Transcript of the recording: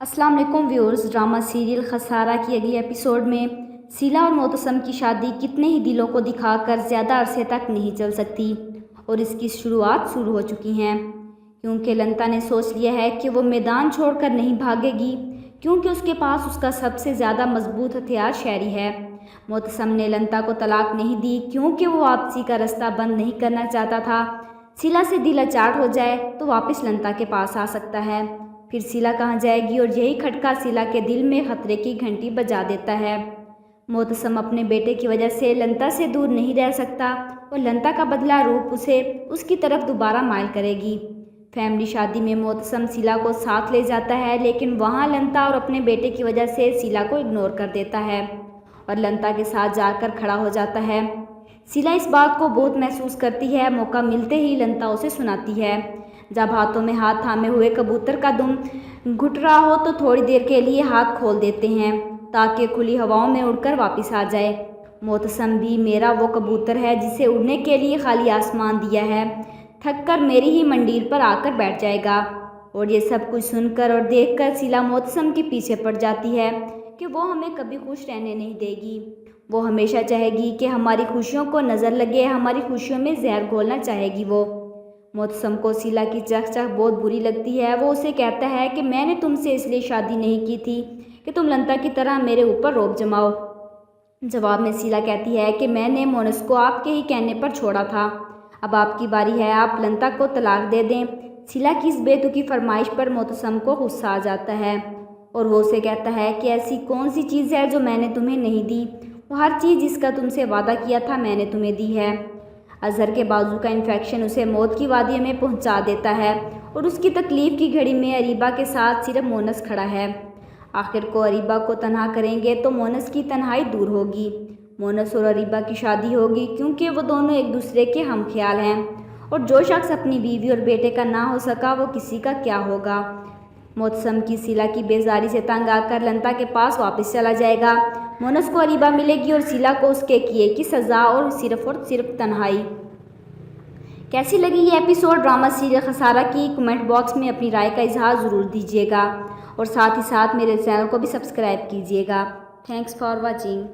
अस्सलाम वालेकुम viewers. Drama serial खसारा की अगली एपिसोड में शीला और मोतसम की शादी कितने ही दिलों को दिखाकर ज़्यादा अरसे तक नहीं चल सकती और इसकी शुरुआत शुरू हो चुकी हैं, क्योंकि लंता ने सोच लिया है कि वो मैदान छोड़कर नहीं भागेगी, क्योंकि उसके पास उसका सबसे ज़्यादा मजबूत हथियार शहरी है। मोतसम ने लंता को तलाक नहीं दी क्योंकि वो वापसी का रास्ता बंद नहीं करना चाहता था। शीला से दिल अचाट हो जाए तो वापस लंता के पास आ सकता है, फिर शीला कहाँ जाएगी और यही खटका शीला के दिल में खतरे की घंटी बजा देता है। मोतसम अपने बेटे की वजह से लंता से दूर नहीं रह सकता और लंता का बदला रूप उसे उसकी तरफ दोबारा मायल करेगी। फैमिली शादी में मोतसम शीला को साथ ले जाता है, लेकिन वहाँ लंता और अपने बेटे की वजह से शीला को इग्नोर कर देता है और लंता के साथ जाकर खड़ा हो जाता है। शीला इस बात को बहुत महसूस करती है। मौका मिलते ही लंता उसे सुनाती है, जब हाथों में हाथ थामे हुए कबूतर का दुम घुट रहा हो तो थोड़ी देर के लिए हाथ खोल देते हैं ताकि खुली हवाओं में उड़कर वापस आ जाए। मोतसम भी मेरा वो कबूतर है जिसे उड़ने के लिए खाली आसमान दिया है, थक कर मेरी ही मंडीर पर आकर बैठ जाएगा। और ये सब कुछ सुनकर और देखकर शीला मोतसम के पीछे पड़ जाती है कि वो हमें कभी खुश रहने नहीं देगी। वो हमेशा चाहेगी कि हमारी खुशियों को नज़र लगे, हमारी खुशियों में जहर घोलना चाहेगी वो। मोतसम को शीला की चकचक बहुत बुरी लगती है। वो उसे कहता है कि मैंने तुमसे इसलिए शादी नहीं की थी कि तुम लंता की तरह मेरे ऊपर रौब जमाओ। जवाब में शीला कहती है कि मैंने मोनस को आपके ही कहने पर छोड़ा था, अब आपकी बारी है, आप लंता को तलाक दे दें। शीला की इस बेतुकी फरमाइश पर मोतसम को गुस्सा आ जाता है और वो उसे कहता है कि ऐसी कौन सी चीज़ है जो मैंने तुम्हें नहीं दी, वो हर चीज़ जिसका तुमसे वादा किया था मैंने तुम्हें दी है। अजहर के बाजू का इन्फेक्शन उसे मौत की वादी में पहुंचा देता है और उसकी तकलीफ़ की घड़ी में अरीबा के साथ सिर्फ मोनस खड़ा है। आखिर को अरीबा को तन्हा करेंगे तो मोनस की तन्हाई दूर होगी। मोनस और अरीबा की शादी होगी क्योंकि वो दोनों एक दूसरे के हम ख्याल हैं और जो शख्स अपनी बीवी और बेटे का ना हो सका वो किसी का क्या होगा। मोतसम की शीला की बेजारी से तंग आकर लंता के पास वापस चला जाएगा। मोनस को अरीबा मिलेगी और शीला को उसके किए की सज़ा और सिर्फ तन्हाई। कैसी लगी ये एपिसोड ड्रामा सीरियल खसारा की? कमेंट बॉक्स में अपनी राय का इजहार ज़रूर दीजिएगा और साथ ही साथ मेरे चैनल को भी सब्सक्राइब कीजिएगा। Thanks for watching.